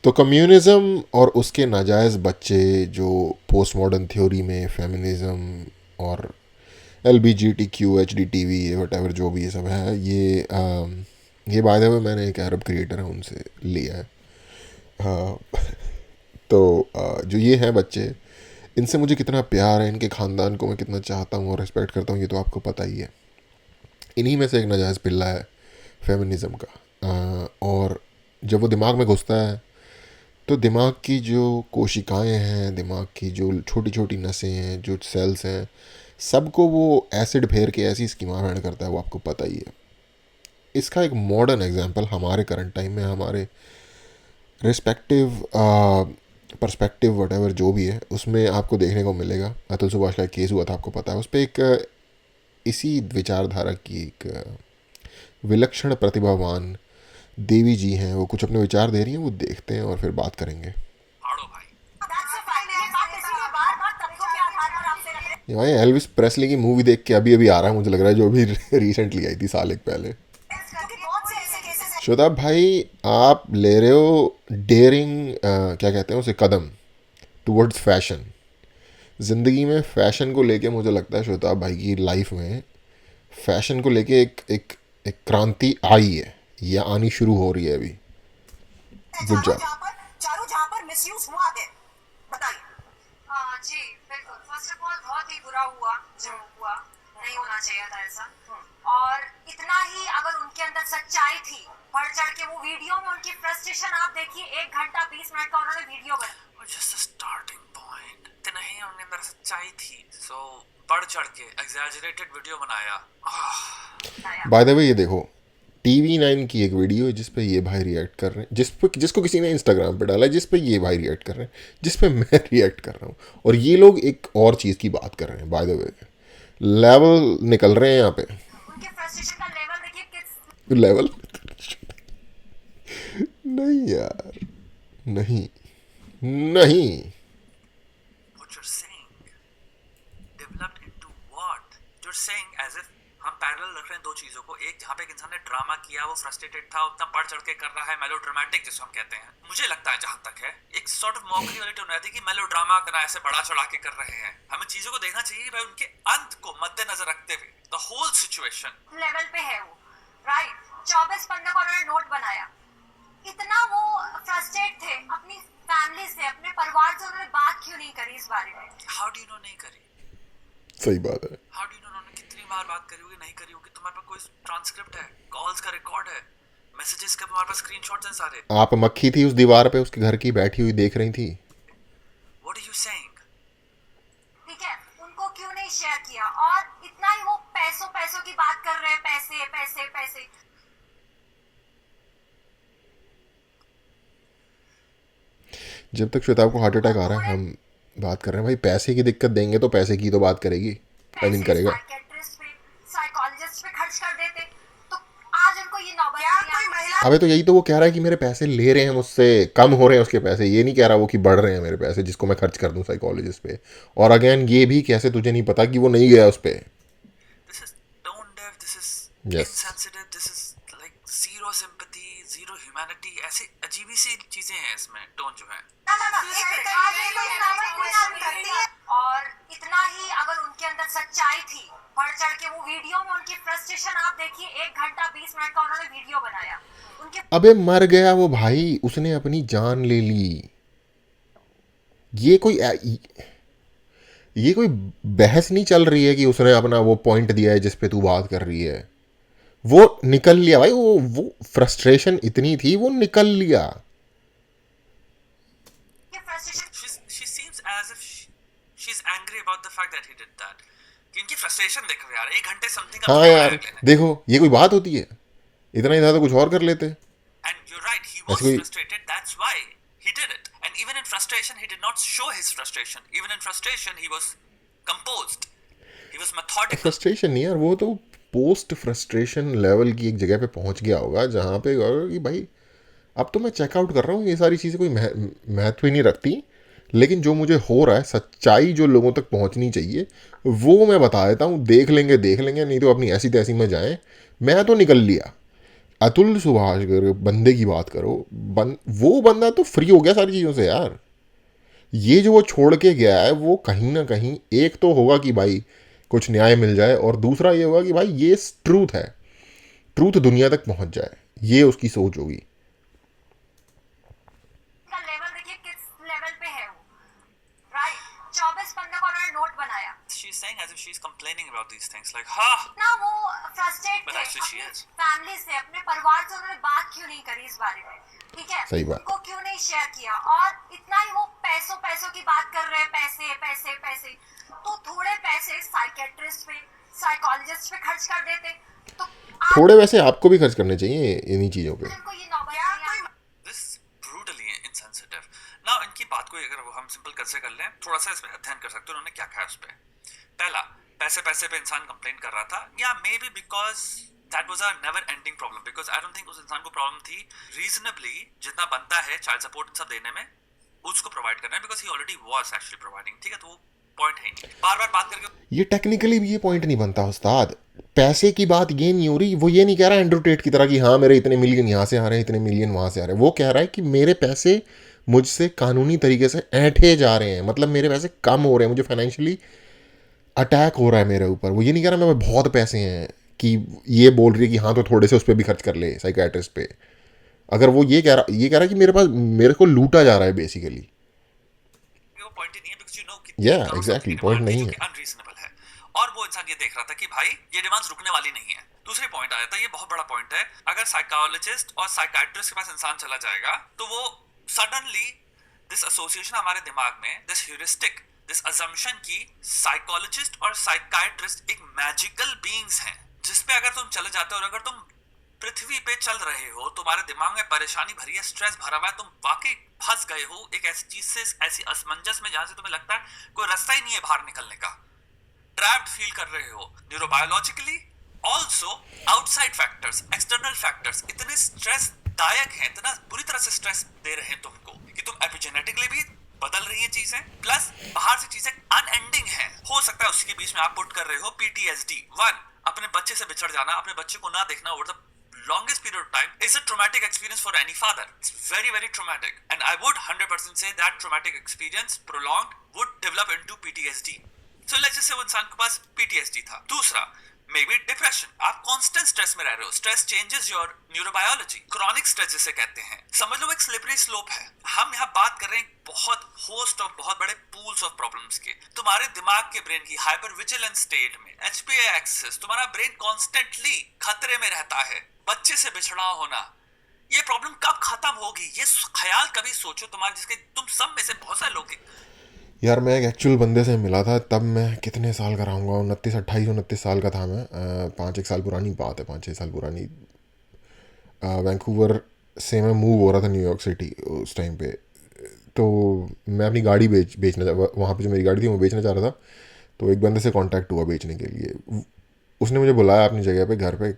तो कम्युनिज्म और उसके नाजायज़ बच्चे जो पोस्ट मॉडर्न थ्योरी में फेमिनिज्म और L B G T Q H D T V whatever जो भी ये सब है, ये बाय द वे मैंने एक अरब क्रिएटर है उनसे लिया है। हाँ, तो जो ये हैं बच्चे, इनसे मुझे कितना प्यार है, इनके ख़ानदान को मैं कितना चाहता हूँ और रिस्पेक्ट करता हूँ, ये तो आपको पता ही है। इन्हीं में से एक नाजायज़ पिल्ला है फेमिनिज़म का। और जब वो दिमाग में घुसता है तो दिमाग की जो कोशिकाएं हैं, दिमाग की जो छोटी छोटी नसें हैं, जो सेल्स हैं, सबको वो एसिड फेर के ऐसी स्कीमा बैंड करता है, वो आपको पता ही है। इसका एक मॉडर्न एग्जांपल हमारे करंट टाइम में हमारे रिस्पेक्टिव पर्सपेक्टिव वट एवर जो भी है उसमें आपको देखने को मिलेगा। अतुल सुभाष का एक केस हुआ था, आपको पता है। उस पर एक इसी विचारधारा की एक विलक्षण प्रतिभावान देवी जी हैं, वो कुछ अपने विचार दे रही हैं, वो देखते हैं और फिर बात करेंगे। ये भाई एल्विस प्रेस्ली की मूवी देख के अभी अभी आ रहा है, मुझे लग रहा है, जो अभी रिसेंटली आई थी, साल एक पहले। श्वेता भाई, आप ले रहे हो डेयरिंग, क्या कहते हैं उसे, कदम टुवर्ड्स फैशन। ज़िंदगी में फ़ैशन को लेके मुझे लगता है श्वेता भाई की लाइफ में फ़ैशन को लेके एक क्रांति आई है, या आनी शुरू हो रही है अभी। Good job. चारों जहां पर मिसयूज हुआ है, बताइए। जी बिल्कुल, फर्स्ट ऑफ ऑल बहुत ही बुरा हुआ जो हुआ, नहीं होना चाहिए था ऐसा। और इतना ही अगर उनके अंदर सच्चाई थी, बढ़ चढ़ के वो वीडियो में उनकी फ्रस्ट्रेशन आप देखिए, 1 घंटा 20 मिनट का उन्होंने वीडियो बनाया। जस्ट स्टार्टिंग पॉइंट, इतना ही उनके अंदर सच्चाई थी, सो बढ़ चढ़ के एग्जैजरेटेड वीडियो बनाया। बाय द वे ये देखो, TV9 की एक वीडियो है जिस पे ये भाई रिएक्ट कर रहे हैं, जिसको किसी ने इंस्टाग्राम पे डाला है, जिस पे ये भाई रिएक्ट कर रहे हैं, जिस पे मैं रिएक्ट कर रहा हूँ, और ये लोग एक और चीज़ की बात कर रहे हैं। बाय द वे लेवल निकल रहे हैं यहाँ पे। उनके फ्रस्ट्रेशन का लेवल देखिए किस लेवल नहीं यार, नहीं, नहीं। What you're saying developed into what? You're saying as if हम पैरेलल रख रहे हैं दो चीजों को, एक जहाँ पे एक इंसान ने ड्रामा किया, वो फ्रस्ट्रेटेड था, उतना बढ़ चढ़ के कर रहा है, मेलोड्रामेटिक जिसको हम कहते हैं। मुझे लगता है जहां तक है एक सॉर्ट ऑफ मॉकरी वाली टोन रहती है कि मेलोड्रामा करना, ऐसे बड़ा चढ़ा के कर रहे हैं। हमें चीजों को देखना चाहिए भाई उनके अंत को मद्देनजर रखते हुए, द होल सिचुएशन लेवल पे है वो, राइट। 24 पन्ने का उन्होंने नोट बनाया, इतना वो फ्रस्ट्रेट थे अपनी फैमिली से, अपने परिवार से, उन्होंने बात क्यों नहीं करी इस बारे में? हाउ डू यू नो नहीं करी? सही बात है। हाउ डू यू नो उन्होंने कितनी बार बात करी होगी, नहीं करी होगी? तुम्हारे पास कोई ट्रांसक्रिप्ट है, कॉल्स का रिकॉर्ड है, मैसेजेस का तुम्हारे पास स्क्रीनशॉट्स हैं सारे। आप मक्खी थी उस दीवार पे, उसके घर की बैठी हुई देख रही थी। What are you saying? ठीक है, उनको क्यों नहीं शेयर किया? और इतना ही वो पैसों पैसों की बात कर रहे हैं, पैसे पैसे पैसे। जब तक श्वेता को हार्ट अटैक आ रहा है, हम बात कर रहे हैं भाई पैसे की दिक्कत, देंगे तो पैसे की तो बात करेगी, आई मीन करेगा। साइकोलॉजिस्ट पे खर्च कर देते तो आज उनको ये नौबत नहीं आई। अबे तो यही तो वो कह रहा है कि मेरे पैसे ले रहे हैं मुझसे, कम हो रहे हैं उसके पैसे, ये नहीं कह रहा वो कि बढ़ रहे हैं मेरे पैसे जिसको मैं खर्च कर दूं साइकोलॉजिस्ट पे। और अगेन ये भी कैसे तुझे नहीं पता कि वो नहीं गया उस पे। This is tone deaf, this is Yes. Insensitive, this is like zero sympathy, zero humanity, ऐसी अजीब सी चीजें हैं इसमें, टोन जो है। और इतना ही अगर उनके अंदर सच्चाई थी, बढ़ चढ़ के वो वीडियो में उनकी फ्रस्ट्रेशन आप देखिए, 1 घंटा 20 मिनट का उन्होंने वीडियो बनाया उनके। अबे मर गया वो भाई, उसने अपनी जान ले ली। ये कोई ये कोई बहस नहीं चल रही है कि उसने अपना वो पॉइंट दिया है जिस पे तू बात कर रही है। वो निकल लिया भाई, वो फ्रस्ट्रेशन इतनी थी, वो निकल लिया। She seems as if she's angry about the fact that he did that. कि इनकी फ्रस्ट्रेशन देखो यार, 1 घंटे समथिंग का हाँ वीडियो यार, बनाया। देखो ये कोई बात होती है, इतना ही था तो कुछ और कर लेते। And you're right, he was ऐसे कोई frustrated, that's why he did it. And even in frustration, he did not show his frustration. Even in frustration, he was composed. He was methodical. Frustration नहीं यार, वो तो post frustration level की एक जगह पे पहुंच गया होगा जहाँ पे कि भाई अब तो मैं चेकआउट कर रहा हूँ, ये सारी चीज़ें कोई महत्व ही नहीं रखती, लेकिन जो मुझे हो रहा है, सच्चाई जो लोगों तक पहुंचनी चाहिए वो मैं बता देता हूँ। देख लेंगे, नहीं तो अपनी ऐसी तैसी में जाएं। मैं तो निकल लिया। अतुल सुभाष अगर बंदे की बात करो, वो बंदा तो फ्री हो गया सारी चीज़ों से यार। ये जो वो छोड़ के गया है वो कहीं ना कहीं एक तो होगा कि भाई कुछ न्याय मिल जाए, और दूसरा ये होगा कि भाई ये ट्रूथ है, ट्रूथ दुनिया तक पहुंच जाए, ये उसकी सोच होगी। का लेवल देखिए किस लेवल पे है वो, राइट। 24 बंदे का उन्होंने नोट बनाया। She's saying as if she's complaining about these things, like, हाँ, ना वो फ्रस्ट्रेट but थे actually she अपनी is. फैमिली से, अपने परिवार से उन्होंने बात क्यों नहीं करी इस बारे में, ठीक है, सही बात। उनको क्यों नहीं शेयर किया, और इतना ही वो पैसों पैसों की बात कर रहे हैं, पैसे पैसे पैसे, तो थोड़े पैसे साइकेट्रिस्ट पे, साइकोलॉजिस्ट पे खर्च कर देते तो थोड़े वैसे आपको भी खर्च करने चाहिए इन्हीं चीज़ों पे। इनको ये नौबत नहीं आई। This brutally insensitive. Now इनकी बात को अगर हम सिंपल कैसे कर लें, थोड़ा सा इसमें अध्ययन कर सकते हो उन्होंने क्या कहा उस पे। पहला, पैसे पैसे पे इंसान कंप्लेन कर रहा था, या may be because that was a never ending problem, because I don't think उस इंसान को प्रॉब्लम थी रीजनेबली जितना बनता है चाइल्ड सपोर्ट सब देने में उसको प्रोवाइड करना है, because he already was actually providing, ठीक है, तो वो पॉइंट है नहीं। बार बार बात करके ये टेक्निकली भी ये पॉइंट नहीं बनता उस्ताद, पैसे की बात ये नहीं हो रही। वो ये नहीं कह रहा एंड्रू टेट की तरह कि हाँ मेरे इतने मिलियन यहाँ से आ रहे हैं, इतने मिलियन वहाँ से आ रहे हैं। वो कह रहा है कि मेरे पैसे मुझसे कानूनी तरीके से ऐंठे जा रहे हैं, मतलब मेरे पैसे कम हो रहे हैं, मुझे फाइनेंशियली अटैक हो रहा है मेरे ऊपर। वो ये नहीं कह रहा मेरे बहुत पैसे हैं, कि ये बोल रही है कि हाँ तो थोड़े से उस पर भी खर्च कर ले साइकेट्रिस्ट पे। अगर वो ये कह रहा है कि मेरे को लूटा जा रहा है बेसिकली। वो पॉइंट ही नहीं है, बिकॉज यू नो कि Yeah, exactly, point नहीं है। अनरीजनेबल है, और वो इंसान ये देख रहा था कि भाई ये डिमांड्स रुकने वाली नहीं है। दूसरे पॉइंट आया था, ये बहुत बड़ा पॉइंट है, अगर साइकोलॉजिस्ट और साइकाट्रिस्ट के पास इंसान चला जाएगा तो वो सडनली दिस एसोसिएशन हमारे दिमाग में, दिस ह्यूरिस्टिक, दिस अजम्पशन की साइकोलॉजिस्ट और साइकाट्रिस्ट एक मैजिकल बीइंग्स हैं जिसपे अगर तुम चले जाते हो और अगर तुम पृथ्वी पे चल रहे हो, तुम्हारे दिमाग में परेशानी भरी है, स्ट्रेस भरा हुआ है, तुम वाकई फंस गए हो एक ऐसी चीज से, ऐसी असमंजस में जहां से तुम्हें लगता है कोई रास्ता ही नहीं है बाहर निकलने का, ट्रैप्ड फील कर रहे हो neurobiologically, also outside factors, external factors इतने स्ट्रेस दायक हैं, इतना बुरी तरह से स्ट्रेस दे रहे हैं तुमको कि तुम एपिजेनेटिकली भी बदल रही है चीजें, प्लस बाहर से चीजें अनएंडिंग है। हो सकता है उसके बीच में आप पुट कर रहे हो पीटीएसडी। वन, अपने बच्चे से बिछड़ जाना, अपने बच्चे को ना देखना over the longest period of time is a traumatic experience for any father. It's very, very traumatic. And I would 100% say that traumatic experience prolonged would develop into PTSD. So let's just say वो इंसान के पास PTSD था। दूसरा, maybe depression. आप constant stress में रह रहे हो। Stress changes your neurobiology. Chronic stress जिसे कहते हैं। समझ लो एक slippery slope है। हम यहाँ बात कर रहे हैं बहुत host of बहुत बड़े pools of problems के। तुम्हारे दिमाग के brain की hyper vigilant state में HPA axis, तुम्हारा brain constantly खतरे में रहता है। बच्चे से बिछड़ा होना, ये प्रॉब्लम कब खत्म होगी, ये ख्याल कभी सोचो तुम्हारे, जिसके तुम सब में से बहुत सारे लोग। यार मैं एक एक्चुअल बंदे से मिला था, तब मैं कितने साल का रहूँगा, 29 साल का था मैं। 5-1 साल पुरानी बात है, 5-6 साल पुरानी। वैंकूवर से मैं मूव हो रहा था न्यूयॉर्क सिटी उस टाइम पे। तो मैं अपनी गाड़ी बेचना, वहाँ पे जो मेरी गाड़ी थी वो बेचना चाह रहा था। तो एक बंदे से कांटेक्ट हुआ बेचने के लिए। उसने मुझे बुलाया अपनी जगह पे, घर पे।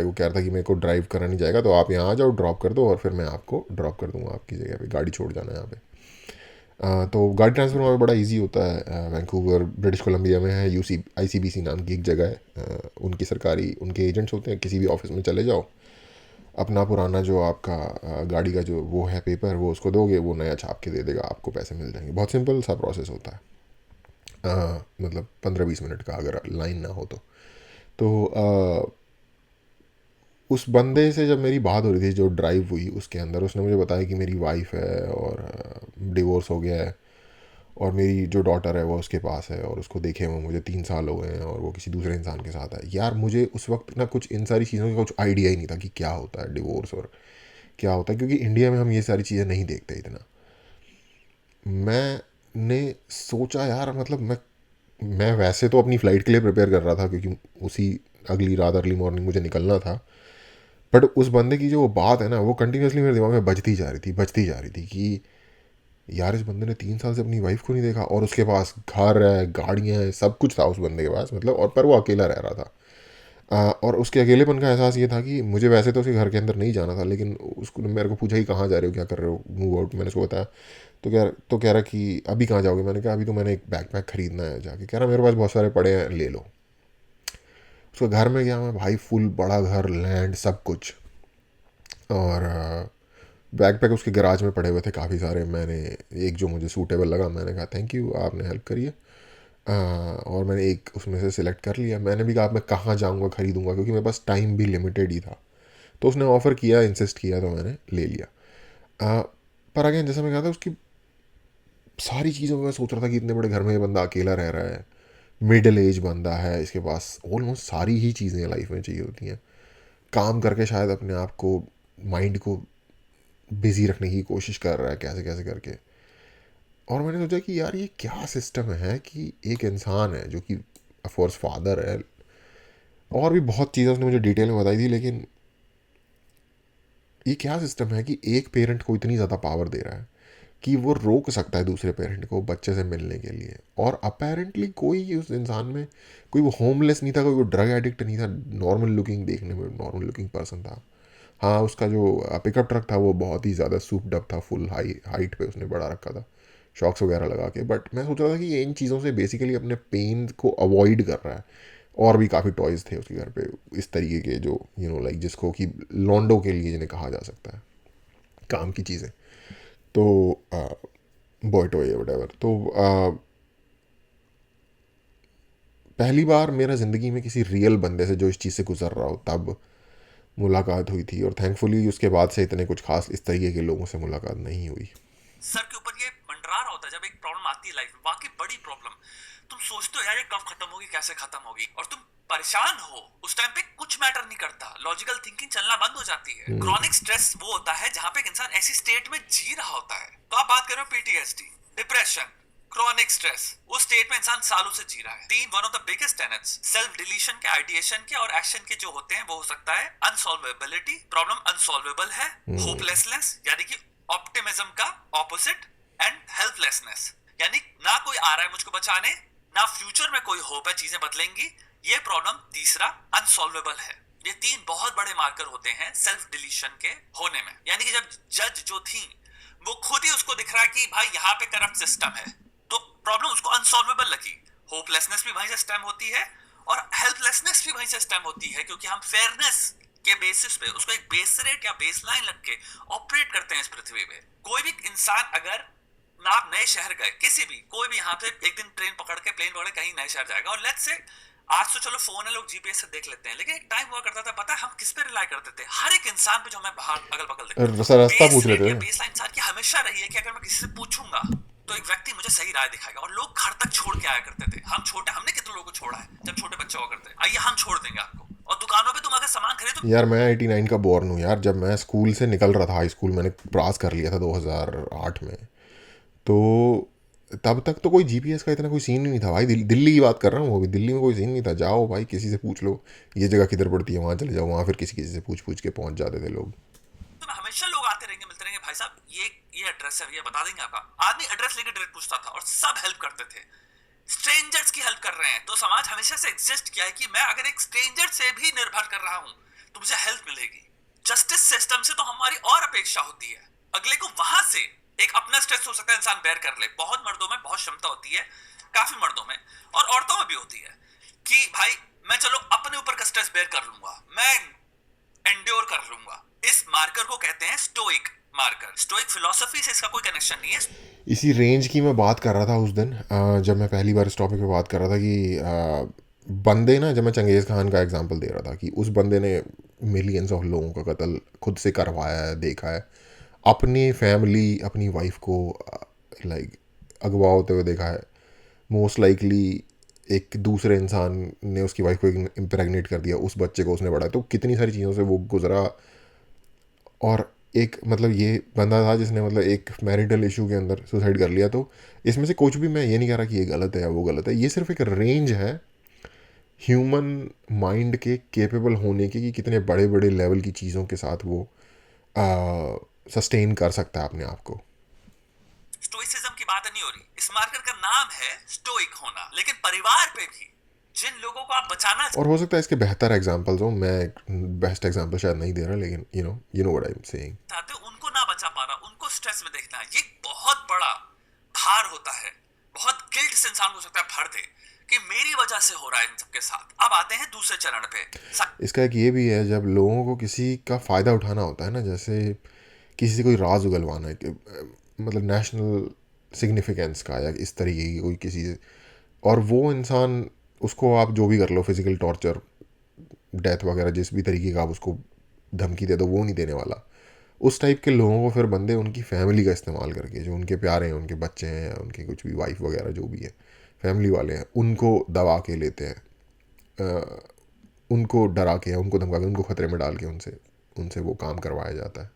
वो कह रहा था कि मेरे को ड्राइव करा नहीं जाएगा, तो आप यहाँ आ जाओ, ड्रॉप कर दो, और फिर मैं आपको ड्रॉप कर दूँगा आपकी जगह पे, गाड़ी छोड़ जाना यहाँ पे। तो गाड़ी ट्रांसफ़र वहाँ पे बड़ा इजी होता है। वैंकूवर ब्रिटिश कोलंबिया में है, ICBC नाम की एक जगह है। उनकी सरकारी उनके एजेंट्स होते हैं, किसी भी ऑफिस में चले जाओ, अपना पुराना जो आपका गाड़ी का जो वो है पेपर, वो उसको दोगे, वो नया छाप के दे देगा, आपको पैसे मिल जाएंगे। बहुत सिंपल सा प्रोसेस होता है। मतलब 15-20 मिनट का, अगर लाइन ना हो तो उस बंदे से जब मेरी बात हो रही थी, जो ड्राइव हुई उसके अंदर, उसने मुझे बताया कि मेरी वाइफ है और डिवोर्स हो गया है, और मेरी जो डॉटर है वो उसके पास है, और उसको देखे हुए मुझे 3 साल हो गए हैं, और वो किसी दूसरे इंसान के साथ है। यार मुझे उस वक्त ना कुछ इन सारी चीज़ों का कुछ आइडिया ही नहीं था कि क्या होता है डिवोर्स और क्या होता है, क्योंकि इंडिया में हम ये सारी चीज़ें नहीं देखते इतना। मैंने सोचा यार, मतलब मैं वैसे तो अपनी फ़्लाइट के लिए प्रिपेयर कर रहा था, क्योंकि उसी अगली रात अर्ली मॉर्निंग मुझे निकलना था। बट उस बंदे की जो बात है ना, वो कंटिन्यूसली मेरे दिमाग में बजती जा रही थी कि यार इस बंदे ने 3 साल से अपनी वाइफ को नहीं देखा, और उसके पास घर है, गाड़ियाँ हैं, सब कुछ था उस बंदे के पास, मतलब। और पर वो अकेला रह रहा था। और उसके अकेलेपन का एहसास ये था कि मुझे वैसे तो उसके घर के अंदर नहीं जाना था, लेकिन उसको मेरे को पूछा कि कहाँ जा रहे हो, क्या कर रहे हो, मूव आउट। मैंने उसको बताया, तो कह रहा कि अभी कहाँ जाओगे। मैंने कहा अभी तो मैंने एक बैकपैक खरीदना है जाके। कह रहा मेरे पास बहुत सारे पड़े हैं, ले लो। उसके घर में गया मैं, भाई फुल बड़ा घर, लैंड, सब कुछ। और बैकपैक उसके गराज में पड़े हुए थे काफ़ी सारे। मैंने एक जो मुझे सूटेबल लगा, मैंने कहा थैंक यू, आपने हेल्प करी है। और मैंने एक उसमें से सिलेक्ट कर लिया। मैंने भी कहा मैं कहाँ जाऊँगा ख़रीदूँगा, क्योंकि मेरे पास टाइम भी लिमिटेड ही था। तो उसने ऑफ़र किया, इंसिस्ट किया, तो मैंने ले लिया। पर अगेन जैसे मैं कहा था, उसकी सारी चीज़ों में मैं सोच रहा था कि इतने बड़े घर में ये बंदा अकेला रह रहा है, मिडिल एज बंदा है, इसके पास ऑलमोस्ट सारी ही चीज़ें लाइफ में चाहिए होती हैं। काम करके शायद अपने आप को, माइंड को बिज़ी रखने की कोशिश कर रहा है कैसे कैसे करके। और मैंने सोचा कि यार ये क्या सिस्टम है कि एक इंसान है जो कि ऑफकोर्स फादर है, और भी बहुत चीज़ें उसने मुझे डिटेल में बताई थी, लेकिन ये क्या सिस्टम है कि एक पेरेंट को इतनी ज़्यादा पावर दे रहा है कि वो रोक सकता है दूसरे पेरेंट को बच्चे से मिलने के लिए। और अपेरेंटली कोई उस इंसान में, कोई वो होमलेस नहीं था, कोई वो ड्रग एडिक्ट नहीं था, नॉर्मल लुकिंग, देखने में नॉर्मल लुकिंग पर्सन था। हाँ, उसका जो पिकअप ट्रक था वो बहुत ही ज़्यादा सूप्ड अप था, फुल हाइट पे उसने बढ़ा रखा था, शॉक्स वगैरह लगा के। बट मैं सोच रहा था कि ये इन चीज़ों से बेसिकली अपने पेन को अवॉइड कर रहा है। और भी काफ़ी टॉयज़ थे उसके घर पे इस तरीके के, जो लाइक जिसको कि लॉन्डो के लिए जिन्हें कहा जा सकता है, काम की चीज़ें। तो बॉय टॉय वटेवर। तो पहली बार मेरा ज़िंदगी में किसी रियल बंदे से जो इस चीज़ से गुजर रहा हो तब मुलाकात हुई थी। और थैंकफुली उसके बाद से इतने कुछ खास इस तरीके के लोगों से मुलाकात नहीं हुई। सर के ऊपर ये मंडरा रहा होता है जब एक प्रॉब्लम आती है लाइफ में, वाकई बड़ी प्रॉब्लम। तुम सोचते हो यार ये कब खत्म होगी, कैसे खत्म होगी, और तुम परेशान हो। उस टाइम पे कुछ मैटर नहीं करता, लॉजिकल थिंकिंग चलना बंद हो जाती है। क्रॉनिक स्ट्रेस वो होता है जहां पे एक इंसान ऐसी स्टेट में जी रहा होता है। तो आप बात कर रहे हो पीटीएसडी, डिप्रेशन, क्रॉनिक स्ट्रेस, उस स्टेट में इंसान सालों से जी रहा है। तीन one of the biggest tenets self deletion के, आइडिएशन के और एक्शन के जो होते हैं वो हो सकता है अनसॉल्वेबिलिटी, प्रॉब्लम अनसॉल्वेबल है, होपलेसनेस यानी कि ऑप्टिमिज्म का ऑपोजिट, एंड हेल्पलेसनेस यानी ना कोई आ रहा है मुझको बचाने, ना फ्यूचर में कोई होप है चीजें बदलेंगी। ये प्रॉब्लम तीसरा अनसॉल्वेबल है। ये तीन बहुत बड़े मार्कर होते हैं सेल्फ डिलीशन के होने में। यानी कि जब जज जो थी वो खुद ही उसको दिख रहा है कि भाई यहाँ पे करप्ट सिस्टम है, तो प्रॉब्लम उसको अनसॉल्वेबल लगी। होपलेसनेस भी वहीं से स्टेम होती है और हेल्पलेसनेस भी वहीं से स्टेम होती है, क्योंकि हम फेयरनेस के बेसिस पे उसको एक बेस रेट या बेस लाइन लग के ऑपरेट करते हैं इस पृथ्वी पे। कोई भी इंसान अगर ना आप नए शहर गए, किसी भी कोई भी यहाँ पे एक दिन ट्रेन पकड़ के, प्लेन पकड़ के कहीं नए शहर जाएगा, और लेट्स से आज तो चलो फोन है, लोग जीपीएस से देख लेते हैं, लेकिन एक टाइम हुआ करता था, पता है हम किस पे रिलाई करते थे? हर एक इंसान पे जो हमें बाहर अगल बगल दिखता, रास्ता पूछ लेते थे। बेस लाइन इंसान की हमेशा रही है कि अगर मैं किसी से पूछूंगा तो एक व्यक्ति मुझे सही राय दिखाएगा। और लोग घर तक छोड़ के आया करते थे। हम छोटे, हमने कितने लोगों को छोड़ा है जब छोटे बच्चे हुआ करते, आइए हम छोड़ देंगे आपको। और दुकानों पे तुम अगर सामान खरीदो, यार मैं 89 का बॉर्न हूँ यार। जब मैं स्कूल से निकल रहा था, हाई स्कूल मैंने पास कर लिया था 2008 में, तो तब तक तो कोई जीपीएस का इतना कोई सीन ही नहीं था भाई। दिल्ली की बात कर रहा हूँ, वो भी दिल्ली में कोई सीन नहीं था। जाओ भाई किसी से पूछ लो ये जगह किधर पड़ती है, वहाँ चले जाओ, वहाँ फिर किसी किसी से पूछ पूछ के पहुँच जाते थे लोग। तो हमेशा लोग आते रहेंगे, मिलते रहेंगे, भाई साहब ये एड्रेस है, ये बता देंगे आपका। आदमी एड्रेस लेके डायरेक्ट पूछता था और सब हेल्प करते थे। स्ट्रेंजर्स की हेल्प कर रहे हैं, तो समाज हमेशा से एग्जिस्ट किया है कि मैं अगर एक स्ट्रेंजर से भी निर्भर कर रहा हूं तो मुझे हेल्प मिलेगी। जस्टिस सिस्टम से तो हमारी और अपेक्षा होती है अगले को वहां से एक अपना स्ट्रेस हो सकता है इंसान बेयर कर ले। बहुत मर्दों में बहुत क्षमता होती है, काफी मर्दों में और औरतों में भी होती है कि भाई मैं चलो अपने ऊपर का स्ट्रेस बेयर कर लूंगा, मैं एंड्योर कर लूंगा। इस मार्कर को कहते हैं स्टोइक मार्कर। स्टोइक फिलॉसफी से इसका कोई कनेक्शन नहीं है। इसी रेंज की मैं बात कर रहा था उस दिन, जब मैं पहली बार इस टॉपिक पे बात कर रहा था कि बंदे ना, जब मैं चंगेज़ खान का एग्जांपल दे रहा था कि उस बंदे ने मिलियंस ऑफ लोगों का कत्ल खुद से करवाया है, देखा है, अपनी फैमिली, अपनी वाइफ को लाइक अगवा होते हुए देखा है। मोस्ट लाइकली एक दूसरे इंसान ने उसकी वाइफ को इम्प्रेगनेट कर दिया, उस बच्चे को उसने बढ़ाया। तो कितनी सारी चीज़ों से वो गुजरा। और एक मतलब ये बंदा था जिसने मतलब एक मैरिटल इशू के अंदर सुसाइड कर लिया। तो इसमें से कुछ भी मैं ये नहीं कह रहा कि ये गलत है या वो गलत है, ये सिर्फ एक रेंज है ह्यूमन माइंड के केपेबल होने की कि कितने बड़े बड़े लेवल की चीज़ों के साथ वो सस्टेन कर सकता है अपने आप को। स्टोइसिज्म की बात नहीं हो रही, इस मार्कर का नाम है स्टोइक होना। लेकिन परिवार पे भी जिन लोगों को आप बचाना और हो सकता है इसके बेहतर एग्जांपल्स हो, मैं बेस्ट एग्जांपल शायद नहीं दे रहा, लेकिन you know what I am saying, चाहते उनको ना बचा पा रहा, उनको स्ट्रेस में देखना, ये बहुत बड़ा भार होता है। बहुत गिल्ट से इंसान हो सकता है भर दे कि मेरी वजह से हो रहा है इन सबके साथ। अब आते हैं दूसरे चरण पे। इसका एक ये भी है, जब लोगों को किसी का फ़ायदा उठाना होता है ना, जैसे किसी से कोई राज उगलवाना है कि मतलब नेशनल सिग्निफिकेंस का या इस तरीके की कोई किसी से, और वो इंसान, उसको आप जो भी कर लो, फिज़िकल टॉर्चर, डेथ वगैरह, जिस भी तरीके का आप उसको धमकी दे दो, वो नहीं देने वाला। उस टाइप के लोगों को फिर बंदे उनकी फैमिली का इस्तेमाल करके, जो उनके प्यारे हैं, उनके बच्चे हैं या उनकी कुछ भी वाइफ वगैरह जो भी है, फैमिली वाले हैं, उनको दबा के लेते हैं, उनको डरा के, उनको धमका के, उनको खतरे में डाल के उनसे उनसे वो काम करवाया जाता है।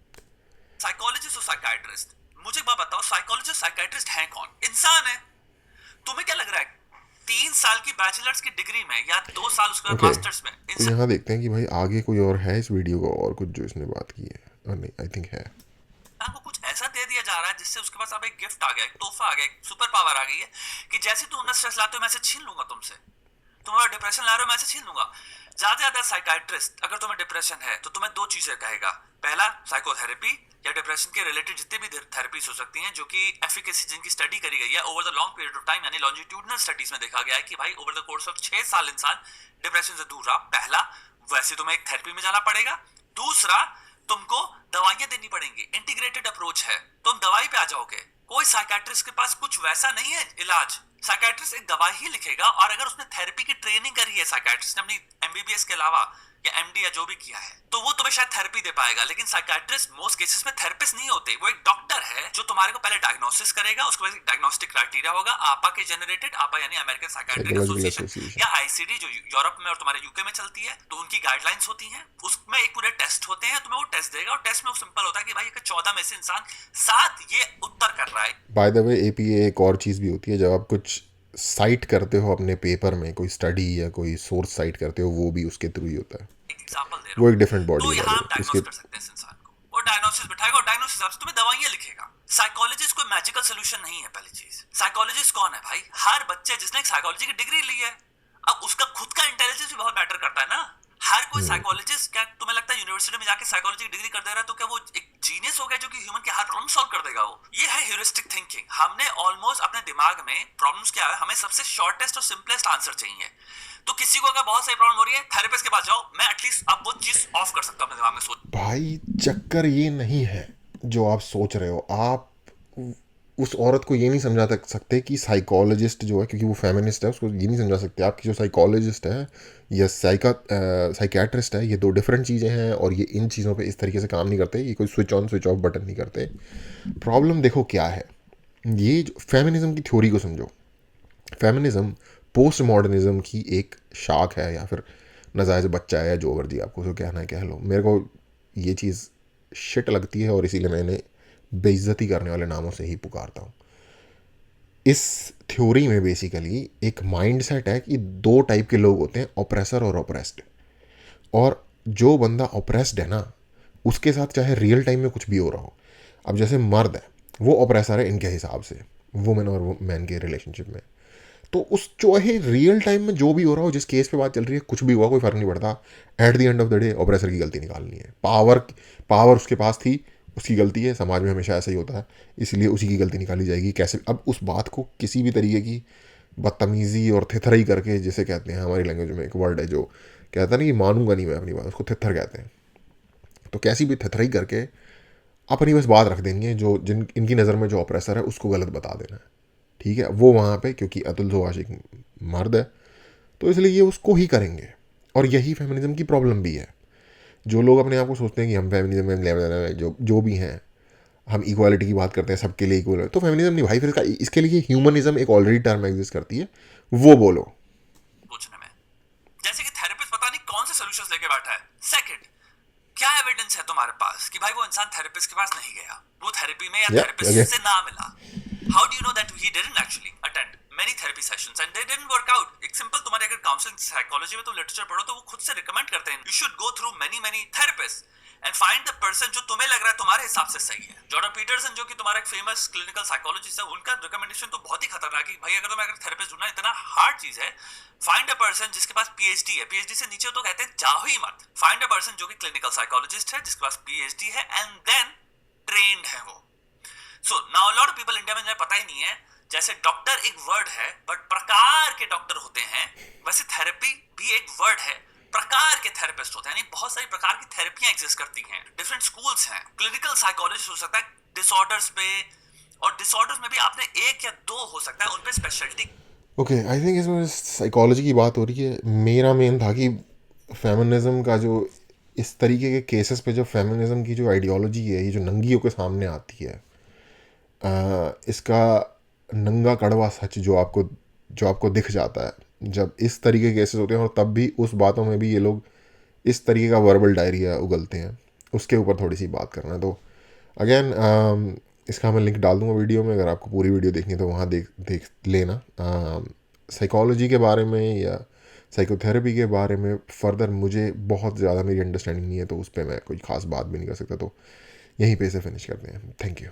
साइकोलॉजिस्ट और साइकाइट्रिस्ट, मुझे एक बात बताओ, साइकोलॉजिस्ट साइकाइट्रिस्ट है कौन? इंसान है। तुम्हें क्या लग रहा है 3 साल की बैचलर्स की डिग्री में या 2 साल उसके बाद ओके, मास्टर्स में तो यहाँ देखते हैं कि भाई आगे कोई और है इस वीडियो को और कुछ जो इसने बात की है, और नहीं, आई थिंक है। इंसान को कुछ ऐसा दे दिया जा रहा है जिससे उसके पास अब एक गिफ्ट आ गया, एक तोहफा आ गया, एक सुपर पावर आ गई है कि जैसे तुम अपना स्ट्रेस लाते हो मैं इसे छीन लूंगा तुमसे, तुम्हारा डिप्रेशन ला रहे हो मैं इसे छीन लूंगा। ज्यादा साइकाइट्रिस्ट अगर तुम्हें डिप्रेशन है तो तुम्हें 2 चीजें कहेगा। पहला, साइकोथेरेपी या डिप्रेशन के रिलेटेड जितने भी थेरेपीज हो सकती हैं जो कि एफिकेसी जिनकी स्टडी करी गई है over the long period of time, यानी लॉन्जिट्यूडनल स्टडीज में देखा गया है कि भाई ओवर द कोर्स ऑफ 6 साल इंसान डिप्रेशन से दूर रहा। पहला, वैसे तुम्हें एक थेरेपी में जाना पड़ेगा। दूसरा, तुमको दवाइयां देनी पड़ेंगी, इंटीग्रेटेड अप्रोच है, तुम दवाई पे आ जाओगे। कोई साइकाइट्रिस्ट के पास कुछ वैसा नहीं है इलाज। साइकाइट्रिस्ट एक दवाई ही लिखेगा, और अगर उसने थेरेपी की ट्रेनिंग करी है साइकाइट्रिस्ट ने अपनी एमबीबीएस के अलावा या एमडी या जो भी किया है, तो वो तुम्हें शायद थेरेपी दे पाएगा। लेकिन साइकाइट्रिस्ट मोस्ट केसेस में थेरेपिस्ट नहीं होते, वो एक डॉक्टर है जो तुम्हारे को पहले डायग्नोसिस करेगा, उसके बाद एक डायग्नोस्टिक क्राइटेरिया होगा आपा के जनरेटेड, आपा यानी American psychiatric psychological association association. या आईसीडी जो यूरोप में और तुम्हारे यूके में चलती है, तो उनकी गाइडलाइंस होती हैं, उसमें एक पूरे टेस्ट होते हैं, तुम्हें वो टेस्ट देगा, और टेस्ट में वो सिंपल होता है कि भाई अगर 14 में से इंसान 7 ये उत्तर कर रहा है। बाय द वे, एपीए एक और चीज़ भी होती है, जब आप कुछ साइट करते हो अपने पेपर में, कोई स्टडी या कोई सोर्स साइट करते हो, वो भी उसके थ्रू ही होता है। एक एग्जांपल दे रहा वो हूं, एक डिफरेंट बॉडी तो है यहां हम बाय द वे इसके। डायग्नोस कर सकते हैं इस इंसान को, वो डायग्नोसिस बिठाएगा और डायग्नोसिस हिसाब से तुम्हें दवाइयां लिखेगा। साइकोलॉजिस्ट कोई मैजिकल सोल्यूशन नहीं है। पहली चीज, साइकोलॉजिस्ट कौन है भाई? हर बच्चे जिसने एक साइकोलॉजी की डिग्री ली है, अब उसका खुद का इंटेलिजेंस भी बहुत मैटर करता है ना। हर कोई साइकोलॉजिस्ट, क्या तुम्हें लगता है यूनिवर्सिटी में जाके साइकोलॉजी की डिग्री कर दे रहा है तो क्या वो एक जीनियस हो गया जो कि ह्यूमन के हर प्रॉब्लम सॉल्व कर देगा? वो ये है ह्यूरिस्टिक थिंकिंग। हमने ऑलमोस्ट अपने दिमाग में प्रॉब्लम्स क्या है, हमें सबसे शॉर्टेस्ट और सिंपलेस्ट आंसर चाहिए। तो किसी को अगर बहुत सारी प्रॉब्लम हो रही है, थेरेपिस्ट के पास जाओ, मैं एटलीस्ट अब वो चीज ऑफ कर सकता हूं अपने दिमाग में सोच। भाई चक्कर ये नहीं है जो आप सोच रहे हो। आप उस औरत को ये नहीं समझा सकते कि साइकोलॉजिस्ट जो है, क्योंकि वो फेमिनिस्ट है, उसको ये नहीं समझा सकते आपकी जो साइकोलॉजिस्ट है या साइकियाट्रिस्ट है, ये 2 डिफरेंट चीज़ें हैं, और ये इन चीज़ों पे इस तरीके से काम नहीं करते, ये कोई switch on switch off button नहीं करते। प्रॉब्लम देखो क्या है, ये जो फेमिनिज्म की थ्योरी को समझो। फेमिनिज्म पोस्ट मॉडर्निज्म की एक शाख है, या फिर नजायज़ बच्चा है, या जो मर्जी आपको उसको कहना है कह लो। मेरे को ये चीज़ शिट लगती है, और इसीलिए मैंने बेइज्जती करने वाले नामों से ही पुकारता हूँ। इस थ्योरी में बेसिकली एक माइंडसेट है कि 2 टाइप के लोग होते हैं, ऑप्रेसर और ऑप्रेस्ड। और जो बंदा ऑप्रेस्ड है ना, उसके साथ चाहे रियल टाइम में कुछ भी हो रहा हो, अब जैसे मर्द है वो ऑप्रेसर है इनके हिसाब से, वुमेन और मैन के रिलेशनशिप में, तो उस चाहे रियल टाइम में जो भी हो रहा हो, जिस केस पे बात चल रही है, कुछ भी हुआ, कोई फ़र्क नहीं पड़ता। At the end of the day oppressor की गलती निकालनी है। पावर उसके पास थी, उसकी गलती है, समाज में हमेशा ऐसा ही होता है, इसलिए उसी की गलती निकाली जाएगी। कैसे अब उस बात को किसी भी तरीके की बदतमीज़ी और थिथराई करके, जिसे कहते हैं हमारी लैंग्वेज में एक वर्ड है जो कहता है ना कि मानूंगा नहीं मैं अपनी बात, उसको थिथर कहते हैं। तो कैसी भी थिथराई करके अपनी बस बात रख देनी है, जो इनकी नज़र में जो ऑप्रेसर है उसको गलत बता देना है, ठीक है। वो वहाँ पे क्योंकि अतुल जो आशिक मर्द है, तो इसलिए ये उसको ही करेंगे। और यही फेमिनिज्म की प्रॉब्लम भी है। जो लोग अपने आप को सोचते हैं कि हम फेमिनिज्म में जो भी हैं, हम इक्वालिटी की बात करते हैं, सबके लिए इक्वल है, तो फेमिनिज्म नहीं भाई, फिर इसके लिए ह्यूमनिज्म एक ऑलरेडी टर्म एग्जिस्ट करती है, वो बोलो। सोचने में जैसे कि थेरेपिस्ट पता नहीं कौन से सॉल्यूशंस लेके बैठा है। सेकंड, क्या एविडेंस है तुम्हारे पास कि भाई वो इंसान थेरेपिस्ट के पास नहीं गया, वो थेरेपी में या थेरेपिस्ट से ना मिला? How do you know that he didn't actually attend many therapy sessions and they didn't work out? एक सिंपल, तुम्हारे अगर काउंसलिंग साइकोलॉजी में तुम लिटरेचर पढ़ो तो वो खुद से रिकमेंड करते हैं you should go through many therapists and find the person जो तुम्हें लग रहा है तुम्हारे हिसाब से सही है। जॉर्डन पीटरसन जो कि तुम्हारा एक फेमस क्लिनिकल साइकोलॉजिस्ट है, उनका रिकमेंडेशन तो बहुत ही खतरनाक है भाई अगर थेरेपिस्ट ढूंढना इतना हार्ड चीज है, फाइंड अ पर्सन जिसके पास पीएचडी है। पीएचडी से नीचे तो कहते हैं जाओ ही मत। फाइंड अ पर्सन जो कि क्लिनिकल साइकोलॉजिस्ट है, जिसके पास पीएचडी है एंड देन ट्रेन्ड है वो। So now lot of people India में पता ही नहीं है, जैसे डॉक्टर एक वर्ड है बट प्रकार के डॉक्टर होते हैं, वैसे थेरेपी भी एक वर्ड है, प्रकार के थेरेपिस्ट होते हैं, यानी बहुत सारी प्रकार की थेरेपियां एग्जिस्ट करती हैं, डिफरेंट स्कूल्स हैं। क्लिनिकल साइकोलॉजिस्ट हो सकता है डिसऑर्डर्स पे, और डिसऑर्डर्स में भी आपने एक या दो हो सकता है उन पे स्पेशलिटी। ओके, आई थिंक इसमें साइकोलॉजी की बात हो रही है। मेरा मेन था कि फेमिनिज्म का जो इस तरीके के केसेस पे जो फेमिनिज्म की जो आइडियोलॉजी है, ये जो नंगी होकर सामने आती है, इसका नंगा कड़वा सच जो आपको दिख जाता है जब इस तरीके के केसेस होते हैं, और तब भी उस बातों में भी ये लोग इस तरीके का वर्बल डायरिया उगलते हैं, उसके ऊपर थोड़ी सी बात करना है। तो अगेन इसका मैं लिंक डाल दूंगा वीडियो में, अगर आपको पूरी वीडियो देखनी है तो वहाँ देख लेना। साइकोलॉजी के बारे में या साइकोथेरेपी के बारे में फर्दर मुझे बहुत ज़्यादा मेरी अंडरस्टैंडिंग नहीं है, तो उस पर मैं कोई ख़ास बात भी नहीं कर सकता। तो यहीं पे इसे फिनिश करते हैं। Thank you.